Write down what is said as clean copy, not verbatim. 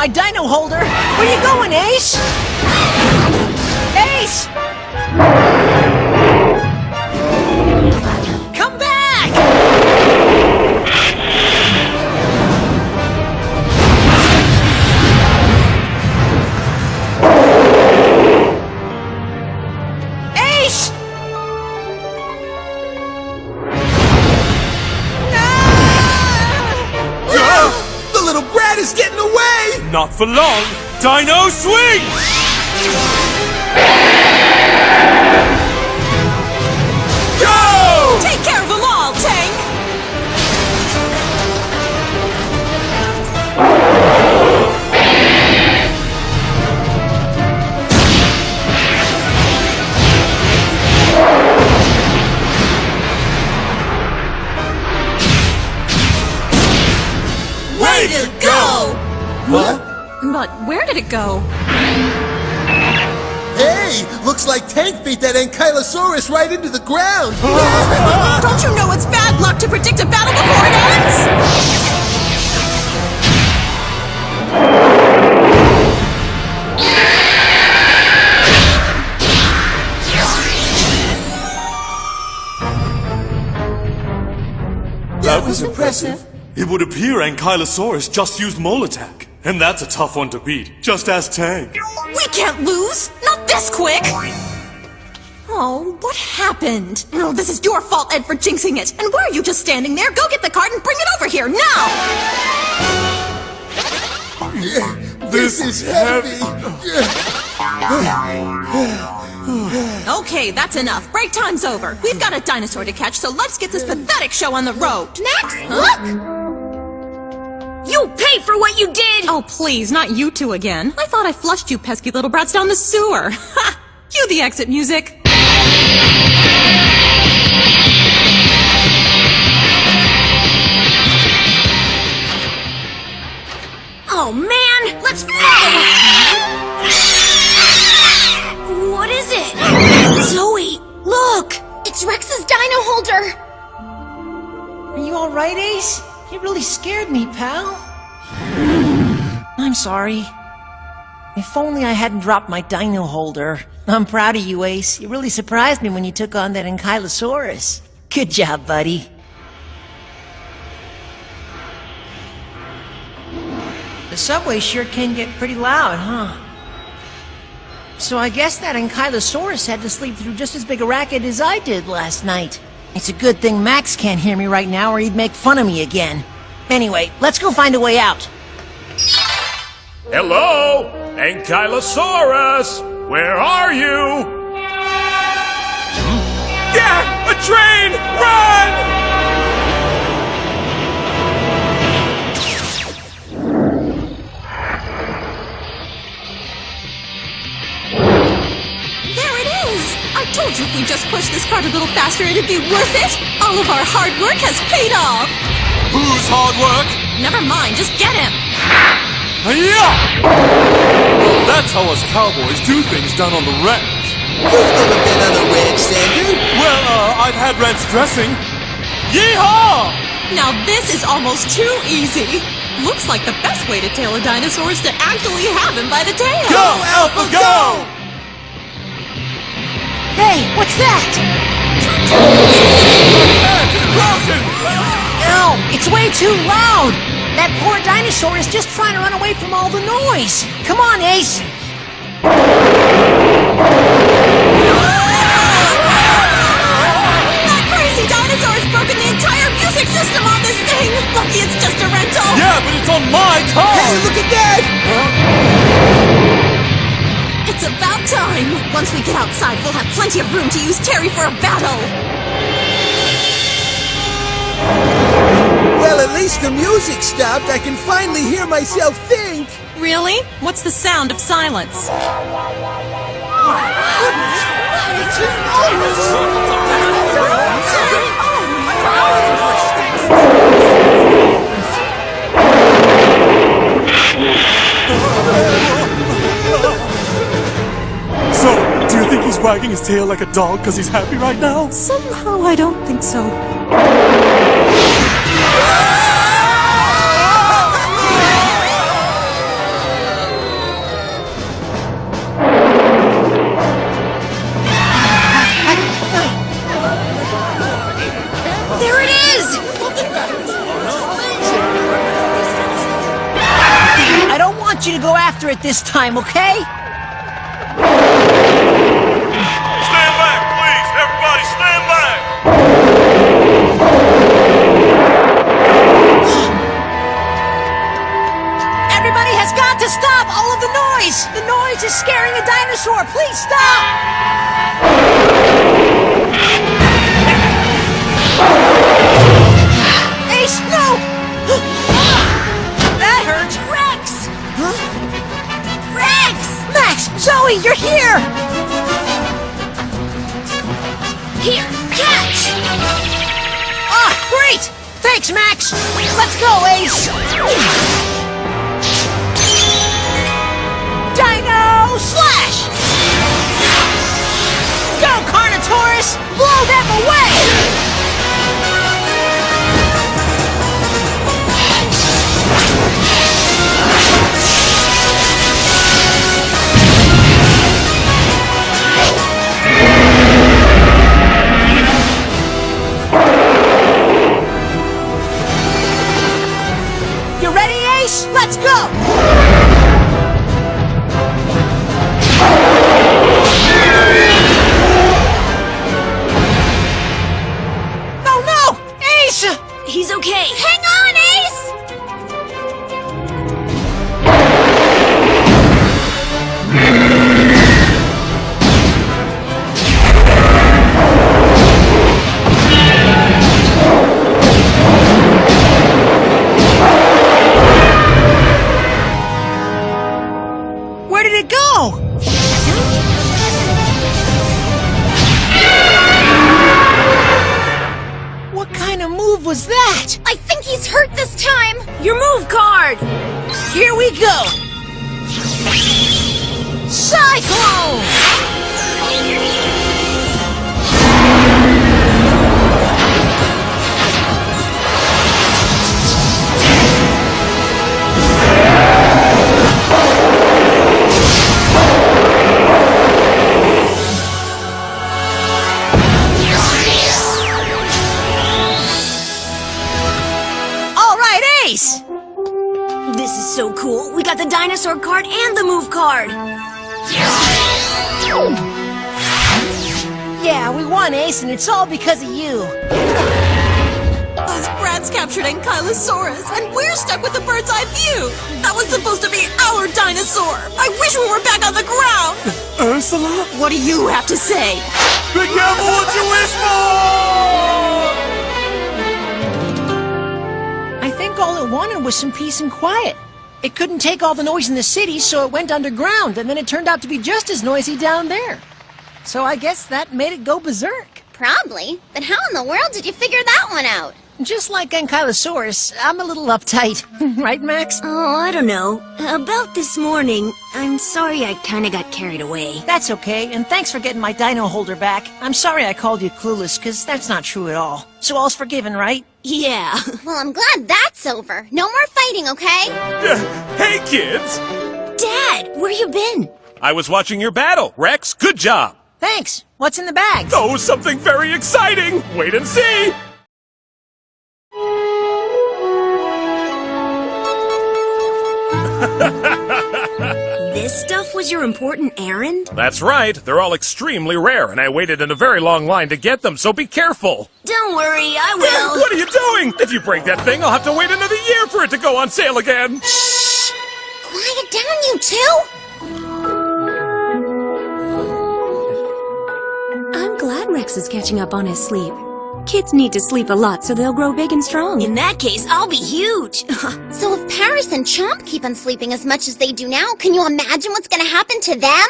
my dino holder! Where you going, Ace? Ace! Come back! Ace! The little brat is getting away! Not for long! Dino swing! Go! Take care of them all, Tank! Way to go! What? But where did it go? Hey! Looks like Tank beat that Ankylosaurus right into the ground! Don't you know it's bad luck to predict a battle before it ends? That was impressive. It would appear Ankylosaurus just used Mole Attack. And that's a tough one to beat. Just ask Tang. We can't lose! Not this quick! Oh, what happened? Oh, this is your fault, Ed, for jinxing it. And why are you just standing there? Go get the card and bring it over here, now! This is heavy! Okay, that's enough. Break time's over. We've got a dinosaur to catch, so let's get this pathetic show on the road. Max, Huh? look! You pay for what you did! Oh, please, not you two again. I thought I flushed you pesky little brats down the sewer. Ha! Cue the exit music. Oh man, let's go! What is it? Zoe, look! It's Rex's dino holder! Are you alright, Ace? You really scared me, pal. I'm sorry. If only I hadn't dropped my dino holder. I'm proud of you, Ace. You really surprised me when you took on that Ankylosaurus. Good job, buddy. The subway sure can get pretty loud, huh? So I guess that Ankylosaurus had to sleep through just as big a racket as I did last night. It's a good thing Max can't hear me right now or he'd make fun of me again. Anyway, let's go find a way out. Hello? Ankylosaurus! Where are you? Yeah! A train! Run! There it is! I told you if we just pushed this cart a little faster, it'd be worth it! All of our hard work has paid off! Whose hard work? Never mind, just get him! Yeah! Well, that's how us cowboys do things down on the ranch. You've never been on a ranch, Sandy! Well, I've had ranch dressing. Yeehaw! Now this is almost too easy! Looks like the best way to tail a dinosaur is to actually have him by the tail! Go, Alpha, go! Hey, what's that? It's broken! Ow, it's way too loud! That poor dinosaur is just trying to run away from all the noise! Come on, Ace! That crazy dinosaur has broken the entire music system on this thing! Lucky it's just a rental! Yeah, but it's on my car! Hey, look at that! It's about time! Once we get outside, we'll have plenty of room to use Terry for a battle! Well, at least the music stopped. I can finally hear myself think. Really? What's the sound of silence? So, do you think he's wagging his tail like a dog because he's happy right now? Somehow I don't think so. you to go after it this time, okay? Stand back, please! Everybody stand back! Everybody has got to stop all of the noise! The noise is scaring a dinosaur! Please stop! Ace, no! That hurt! Rex! Huh? Rex! Max! Zoe, you're here! Here, catch! Ah, great! Thanks, Max! Let's go, Ace! Dino Slash! Go, Carnotaurus! Blow them away! You ready, Ace? Let's go! No, no! Ace! He's okay. Hang on, Ace! Where did it go? What kind of move was that? I think he's hurt this time. Your move card! Here we go! Cyclone! All right, Ace! This is so cool. We got the dinosaur card and the move card. Yeah, we won, Ace, and it's all because of you. Those brats captured Ankylosaurus, and we're stuck with the bird's eye view. That was supposed to be our dinosaur. I wish we were back on the ground. Ursula? What do you have to say? Be careful what you wish for! I think all it wanted was some peace and quiet. It couldn't take all the noise in the city, so it went underground, and then it turned out to be just as noisy down there. So I guess that made it go berserk. Probably. But how in the world did you figure that one out? Just like Ankylosaurus, I'm a little uptight. Right, Max? Oh, I don't know. About this morning, I'm sorry I kinda got carried away. That's okay, and thanks for getting my dino holder back. I'm sorry I called you clueless, because that's not true at all. So all's forgiven, right? Yeah. Well, I'm glad that's over. No more fighting, okay? Hey, kids! Dad, where you been? I was watching your battle. Rex, good job! Thanks. What's in the bags? Oh, something very exciting! Wait and see! This stuff was your important errand? That's right. They're all extremely rare, and I waited in a very long line to get them, so be careful. Don't worry, I will. What are you doing? If you break that thing, I'll have to wait another year for it to go on sale again. Shh! Quiet down, you two! I'm glad Rex is catching up on his sleep. Kids need to sleep a lot so they'll grow big and strong. In that case, I'll be huge. So if Paris and Chomp keep on sleeping as much as they do now, can you imagine what's gonna happen to them?